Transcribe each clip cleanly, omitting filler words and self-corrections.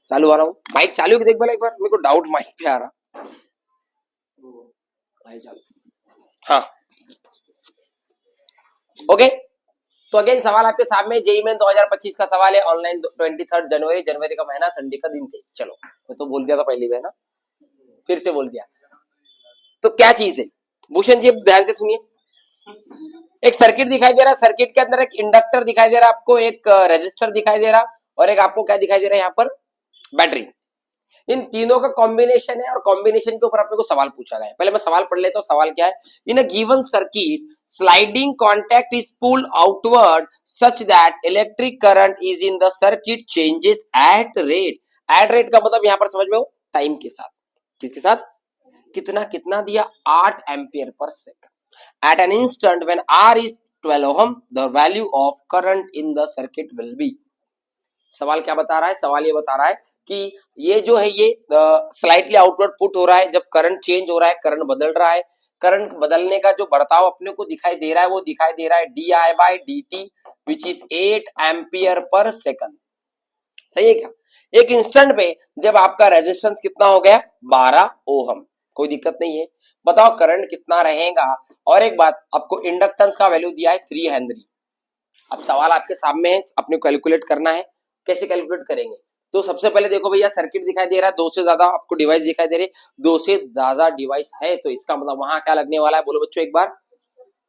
चालू आ रहा हूँ, माइक चालू है, देख बोला एक बार, मेरे को डाउट माइक पे आ रहा। माइक चालू, हाँ ओके। तो अगेन सवाल आपके सामने, जेईई में 2025 का सवाल है, ऑनलाइन 23 जनवरी, जनवरी का महीना, संडे का दिन थे। चलो मैं तो बोल दिया था पहली बार ना, फिर से बोल दिया। तो क्या चीज है भूषण जी, ध्यान से सुनिए। एक सर्किट दिखाई दे रहा है, सर्किट के अंदर एक इंडक्टर दिखाई दे रहा है आपको, एक रेजिस्टर दिखाई दे रहा, और एक आपको क्या दिखाई दे रहा है यहाँ पर, बैटरी। इन तीनों का कॉम्बिनेशन है, और कॉम्बिनेशन के ऊपर अपने को सवाल पूछा गया है। पहले मैं सवाल पढ़ लेता हूँ। सवाल क्या है, in a given circuit sliding contact is pulled outward such that electric current is in the circuit changes at rate. At rate का मतलब यहाँ पर समझ में हो, टाइम के साथ। किसके साथ, कितना कितना दिया, 8 ampere per second. At an instant when R is 12 ohm the value of current in the circuit will be। सवाल क्या बता रहा है, सवाल ये बता रहा है कि ये जो है ये स्लाइटली आउटवर्ड पुट हो रहा है, जब करंट चेंज हो रहा है, करंट बदल रहा है, करंट बदलने का जो बढ़ताव अपने को दिखाई दे रहा है वो दिखाई दे रहा है di/dt which is 8 ampere per second. सही है क्या। एक इंस्टेंट पे जब आपका रेजिस्टेंस कितना हो गया, 12 ओहम, कोई दिक्कत नहीं है। बताओ करंट कितना रहेगा। और एक बात, आपको इंडक्टेंस का वैल्यू दिया है 3 हेनरी। अब सवाल आपके सामने है, अपने को कैलकुलेट करना है। कैसे कैलकुलेट करेंगे, तो सबसे पहले देखो भैया, सर्किट दिखाई दे रहा है, 2 से ज्यादा आपको डिवाइस दिखाई दे रही है, 2 से ज्यादा डिवाइस है, तो इसका मतलब वहां क्या लगने वाला है, बोलो बच्चों एक बार,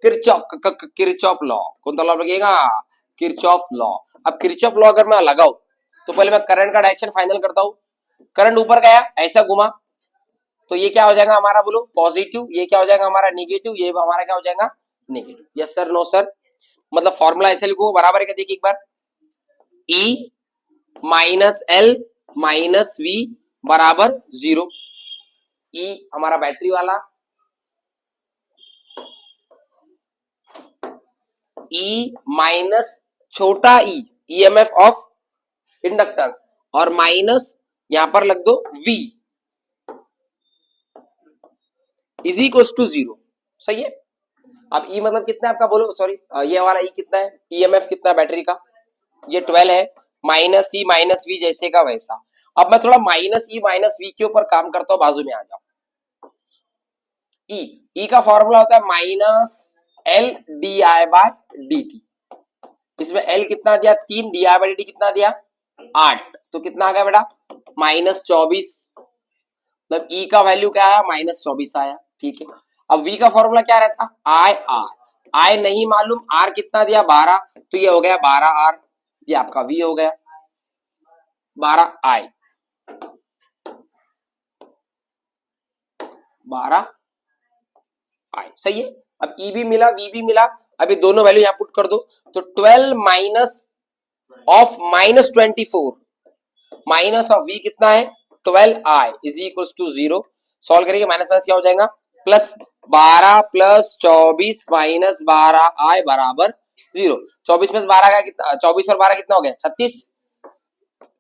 किरचॉफ लॉ। कौन सा लॉ लगेगा, किरचॉफ लॉ। अब किरचॉफ लॉ अगर मैं लगाऊं, तो पहले मैं करंट का डायरेक्शन फाइनल करता हूं। करंट ऊपर गया, ऐसा घुमा, तो ये क्या हो जाएगा हमारा, बोलो पॉजिटिव, ये क्या हो जाएगा हमारा नेगेटिव, ये हमारा क्या हो जाएगा negative. Yes sir, no sir, मतलब फॉर्मूला ऐसे लिखो, बराबर है क्या, देखिए एक बार, E minus L minus V बराबर 0। E हमारा बैटरी वाला, E माइनस छोटा e, ईएमएफ ऑफ इंडक्टेंस, और माइनस यहां पर लग दो V इज इक्वल टू 0। सही है। अब E मतलब कितना है आपका, बोलो सॉरी, ये वाला E कितना है, ईएमएफ कितना है बैटरी का, ये 12 है, माइनस ई माइनस वी जैसे का वैसा। अब मैं थोड़ा माइनस ई माइनस वी के ऊपर काम करता हूं, बाजू में आ जाओ। ई का फॉर्मूला होता है minus L d i by d t. इसमें एल कितना दिया 3, d i by d t कितना दिया 8, तो कितना आ गया बेटा -24। मतलब ई का वैल्यू क्या आया, -24 आया। ठीक है। अब वी का फॉर्मूला क्या रहता, आई आर। आई नहीं मालूम, आर कितना दिया 12, तो ये हो गया 12 आर, ये आपका वी हो गया 12 आई, 12 आई। सही है। अब ई भी मिला, वी भी मिला, अभी दोनों वैल्यू यहां पुट कर दो, तो 12 minus of -24 minus of V कितना है 12 I is equal to 0। Solve करेंगे, माइनस माइनस क्या हो जाएगा, प्लस 12 प्लस 24 माइनस 12 आई बराबर 0। 24 में 12 का कितना, 24 और 12 कितना हो गया 36,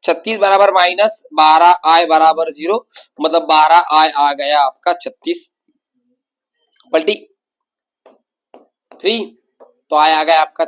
36 बराबर माइनस 12 आई बराबर 0, मतलब 12 आई आ गया आपका 36 पलटी 3, तो आई आ गया आपका